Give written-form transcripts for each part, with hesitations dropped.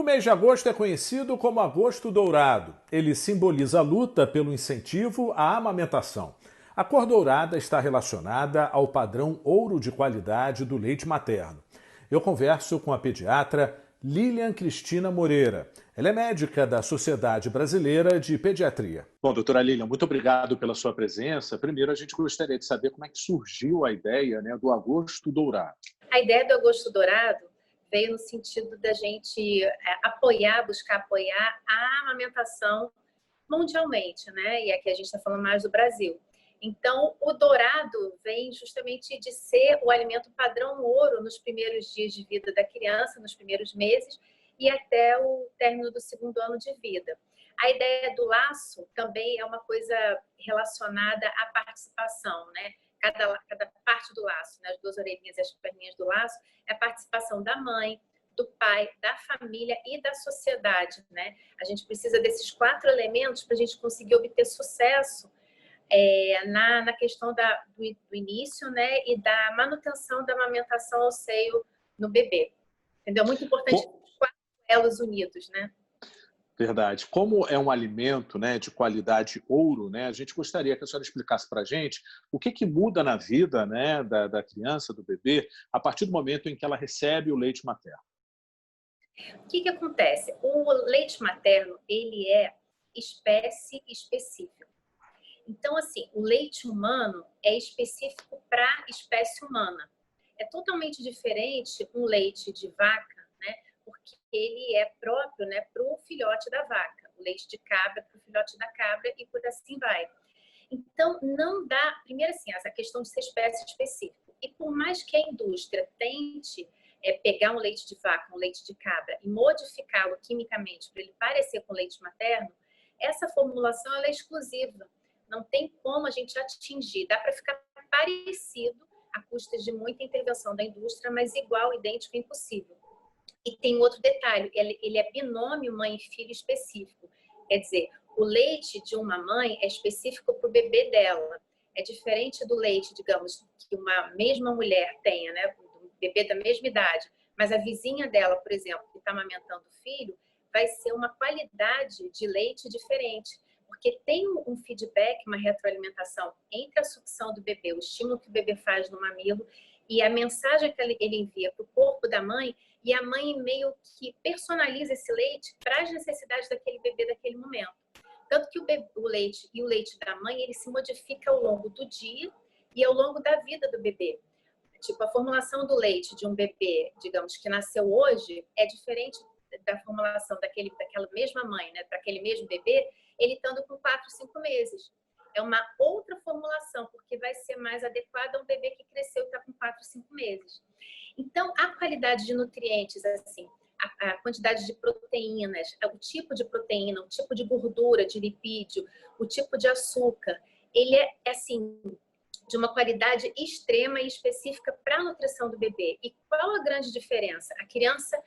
mês de agosto é conhecido como Agosto Dourado. Ele simboliza a luta pelo incentivo à amamentação. A cor dourada está relacionada ao padrão ouro de qualidade do leite materno. Eu converso com a pediatra Lilian Cristina Moreira. Ela é médica da Sociedade Brasileira de Pediatria. Bom, doutora Lilian, muito obrigado pela sua presença. Primeiro, a gente gostaria de saber como é que surgiu a ideia, do Agosto Dourado. A ideia do Agosto Dourado veio no sentido da gente buscar apoiar a amamentação mundialmente, né? E aqui a gente está falando mais do Brasil. Então, o dourado vem justamente de ser o alimento padrão ouro nos primeiros dias de vida da criança, nos primeiros meses e até o término do segundo ano de vida. A ideia do laço também é uma coisa relacionada à participação, né? Cada parte do laço, né? As duas orelhinhas e as perninhas do laço, é a participação da mãe, do pai, da família e da sociedade, né? A gente precisa desses 4 elementos para a gente conseguir obter sucesso na questão do início, né? E da manutenção da amamentação ao seio no bebê. Entendeu? Muito importante os 4 elos unidos, né? Verdade. Como é um alimento, de qualidade ouro, a gente gostaria que a senhora explicasse para a gente o que muda na vida, da criança, do bebê, a partir do momento em que ela recebe o leite materno. O que acontece? O leite materno, ele é espécie específico. Então, assim, o leite humano é específico para a espécie humana. É totalmente diferente um leite de vaca, né? Porque ele é próprio, né, para o filhote da vaca. O leite de cabra para o filhote da cabra e por assim vai. Então, não dá... Primeiro, assim, essa questão de ser espécie específica. E por mais que a indústria tente pegar um leite de vaca, um leite de cabra e modificá-lo quimicamente para ele parecer com leite materno, essa formulação ela é exclusiva. Não tem como a gente atingir. Dá para ficar parecido a custas de muita intervenção da indústria, mas igual, idêntico, impossível. E tem outro detalhe, ele é binômio mãe e filho específico. Quer dizer, o leite de uma mãe é específico para o bebê dela. É diferente do leite, digamos, que uma mesma mulher tenha, né? Um bebê da mesma idade, mas a vizinha dela, por exemplo, que está amamentando o filho, vai ser uma qualidade de leite diferente. Porque tem um feedback, uma retroalimentação entre a sucção do bebê, o estímulo que o bebê faz no mamilo e a mensagem que ele envia para o corpo da mãe, e a mãe meio que personaliza esse leite para as necessidades daquele bebê daquele momento. Tanto que o leite e o leite da mãe, ele se modifica ao longo do dia e ao longo da vida do bebê. Tipo, a formulação do leite de um bebê, digamos, que nasceu hoje, é diferente da formulação daquela mesma mãe, né, para aquele mesmo bebê, ele estando com 4, 5 meses. É uma outra formulação, porque vai ser mais adequada a um bebê que cresceu e está com 4, 5 meses. Então, a qualidade de nutrientes, assim, a quantidade de proteínas, o tipo de proteína, o tipo de gordura, de lipídio, o tipo de açúcar, ele é, assim, de uma qualidade extrema e específica para a nutrição do bebê. E qual a grande diferença? A criança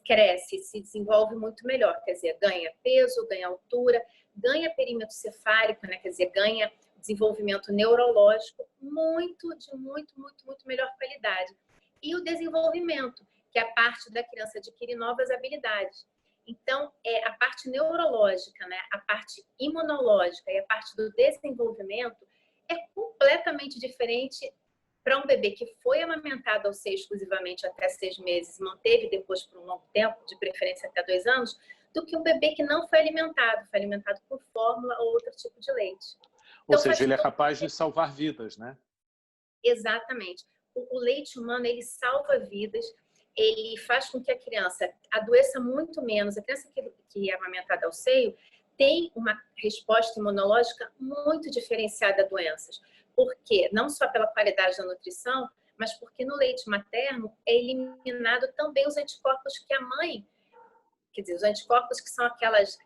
cresce, se desenvolve muito melhor, quer dizer, ganha peso, ganha altura, ganha perímetro cefálico, né? Quer dizer, ganha desenvolvimento neurológico de muito melhor qualidade. E o desenvolvimento, que é a parte da criança adquirir novas habilidades. Então, a parte neurológica, né? A parte imunológica e a parte do desenvolvimento é completamente diferente para um bebê que foi amamentado ao seio exclusivamente até 6 meses, manteve depois por um longo tempo, de preferência até 2 anos, do que um bebê que não foi alimentado por fórmula ou outro tipo de leite. Ou seja, ele é capaz de salvar vidas, né? Exatamente. O leite humano, ele salva vidas, ele faz com que a criança adoeça muito menos. A criança que é amamentada ao seio tem uma resposta imunológica muito diferenciada a doenças. Porque não só pela qualidade da nutrição, mas porque no leite materno é eliminado também os anticorpos que a mãe, quer dizer, os anticorpos que são aquelas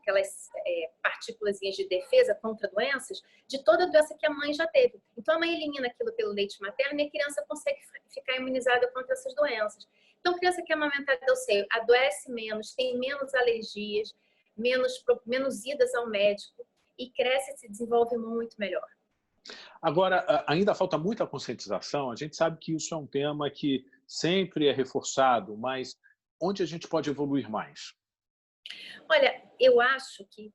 partículas de defesa contra doenças, de toda doença que a mãe já teve. Então a mãe elimina aquilo pelo leite materno e a criança consegue ficar imunizada contra essas doenças. Então a criança que é amamentada ao seio adoece menos, tem menos alergias, menos idas ao médico e cresce e se desenvolve muito melhor. Agora, ainda falta muita conscientização. A gente sabe que isso é um tema que sempre é reforçado, mas onde a gente pode evoluir mais? Olha, eu acho que,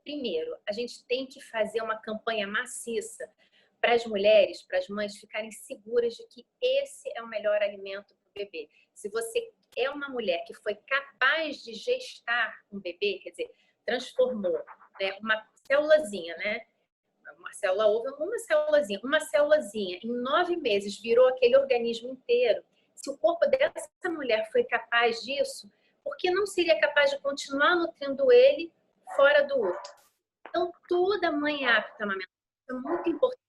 primeiro, a gente tem que fazer uma campanha maciça para as mulheres, para as mães ficarem seguras de que esse é o melhor alimento para o bebê. Se você é uma mulher que foi capaz de gestar um bebê, quer dizer, transformou, né, uma célulazinha, né? Uma célula ovo, uma célulazinha em 9 meses virou aquele organismo inteiro. Se o corpo dessa mulher foi capaz disso, por que não seria capaz de continuar nutrindo ele fora do útero? Então, toda mãe apta a amamentar é muito importante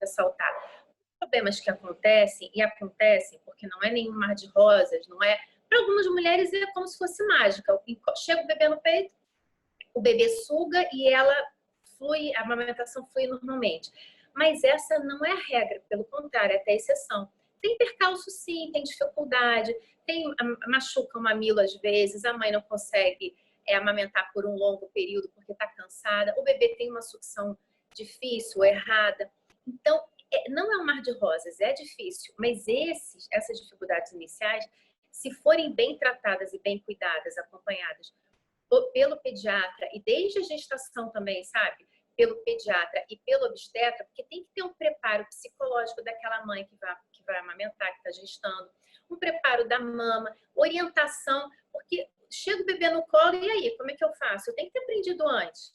ressaltar. Problemas que acontecem, e acontecem porque não é nenhum mar de rosas, não é. Para algumas mulheres é como se fosse mágica. Chega o bebê no peito, o bebê suga e ela flui, a amamentação flui normalmente. Mas essa não é a regra, pelo contrário, é até exceção. Tem percalço sim, tem dificuldade, machuca o mamilo às vezes, a mãe não consegue amamentar por um longo período porque está cansada, o bebê tem uma sucção difícil, errada. Então, não é um mar de rosas, é difícil, mas essas dificuldades iniciais, se forem bem tratadas e bem cuidadas, acompanhadas pelo pediatra e desde a gestação também, sabe? Pelo pediatra e pelo obstetra, porque tem que ter um preparo psicológico daquela mãe que vai amamentar, que está gestando, um preparo da mama, orientação, porque chega o bebê no colo e aí, como é que eu faço? Eu tenho que ter aprendido antes.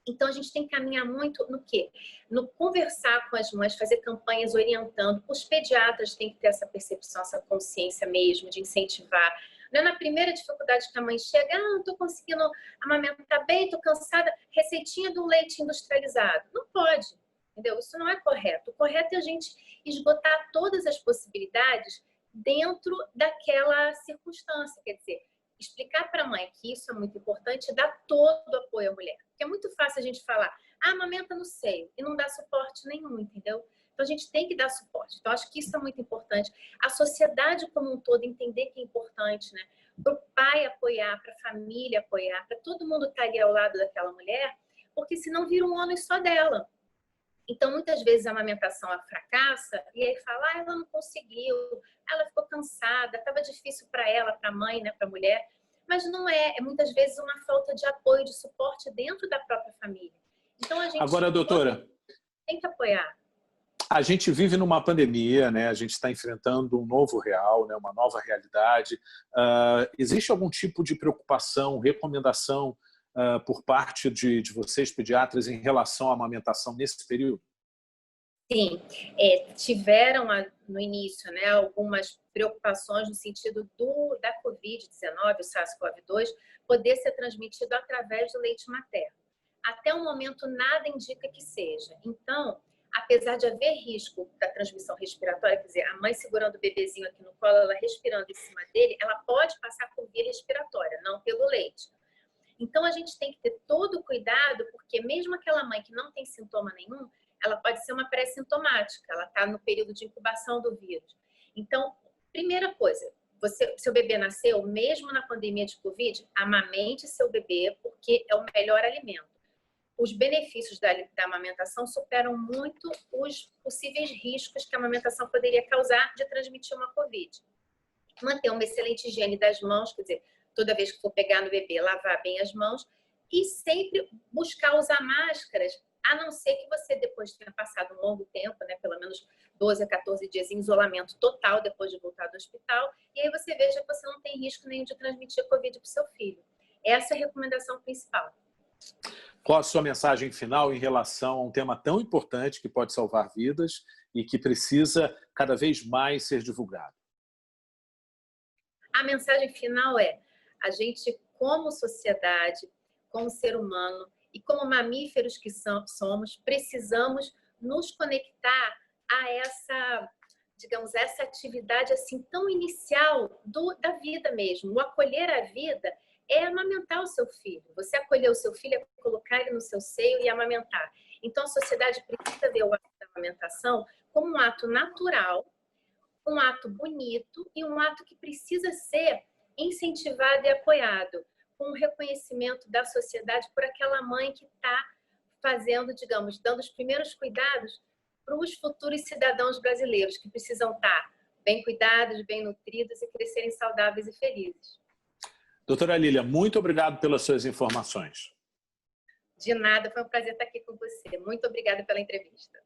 Então, a gente tem que caminhar muito no quê? No conversar com as mães, fazer campanhas orientando. Os pediatras têm que ter essa percepção, essa consciência mesmo, de incentivar. Não é na primeira dificuldade que a mãe chega, não estou conseguindo amamentar bem, estou cansada, receitinha do leite industrializado. Não pode, entendeu? Isso não é correto. O correto é a gente esgotar todas as possibilidades dentro daquela circunstância, quer dizer, explicar para a mãe que isso é muito importante e dar todo o apoio à mulher. Porque é muito fácil a gente falar, amamenta no seio, e não dá suporte nenhum, entendeu? Então, a gente tem que dar suporte. Então, acho que isso é muito importante. A sociedade como um todo entender que é importante, né? Para o pai apoiar, para a família apoiar, para todo mundo estar ali ao lado daquela mulher, porque senão vira um ônus só dela. Então, muitas vezes a amamentação fracassa e aí fala, ela não conseguiu, ela ficou cansada, estava difícil para ela, para a mãe, né, para a mulher. Mas não é muitas vezes uma falta de apoio, de suporte dentro da própria família. Então, a gente Agora, doutora, tem que apoiar. a gente vive numa pandemia, né? A gente está enfrentando um novo real, né? Uma nova realidade. Existe algum tipo de preocupação, recomendação por parte de vocês, pediatras, em relação à amamentação nesse período? Sim, tiveram no início, né, algumas preocupações no sentido da Covid-19, o SARS-CoV-2, poder ser transmitido através do leite materno. Até o momento, nada indica que seja. Então, apesar de haver risco da transmissão respiratória, quer dizer, a mãe segurando o bebezinho aqui no colo, ela respirando em cima dele, ela pode passar por via respiratória, não pelo leite. Então, a gente tem que ter todo o cuidado, porque mesmo aquela mãe que não tem sintoma nenhum, ela pode ser uma pré-sintomática, ela está no período de incubação do vírus. Então, primeira coisa, seu bebê nasceu, mesmo na pandemia de Covid, amamente seu bebê, porque é o melhor alimento. Os benefícios da amamentação superam muito os possíveis riscos que a amamentação poderia causar de transmitir uma Covid. Manter uma excelente higiene das mãos, quer dizer, toda vez que for pegar no bebê, lavar bem as mãos e sempre buscar usar máscaras, a não ser que você depois tenha passado um longo tempo, né, pelo menos 12 a 14 dias em isolamento total depois de voltar do hospital, e aí você veja que você não tem risco nenhum de transmitir Covid para o seu filho. Essa é a recomendação principal. Qual a sua mensagem final em relação a um tema tão importante que pode salvar vidas e que precisa cada vez mais ser divulgado? A mensagem final é: a gente, como sociedade, como ser humano e como mamíferos que somos, precisamos nos conectar a essa, digamos, essa atividade assim tão inicial da vida mesmo. O acolher a vida é amamentar o seu filho. Você acolher o seu filho é colocar ele no seu seio e amamentar. Então, a sociedade precisa ver o ato da amamentação como um ato natural, um ato bonito e um ato que precisa ser incentivado e apoiado, com o reconhecimento da sociedade por aquela mãe que está fazendo, digamos, dando os primeiros cuidados para os futuros cidadãos brasileiros, que precisam estar bem cuidados, bem nutridos e crescerem saudáveis e felizes. Doutora Lília, muito obrigado pelas suas informações. De nada, foi um prazer estar aqui com você. Muito obrigada pela entrevista.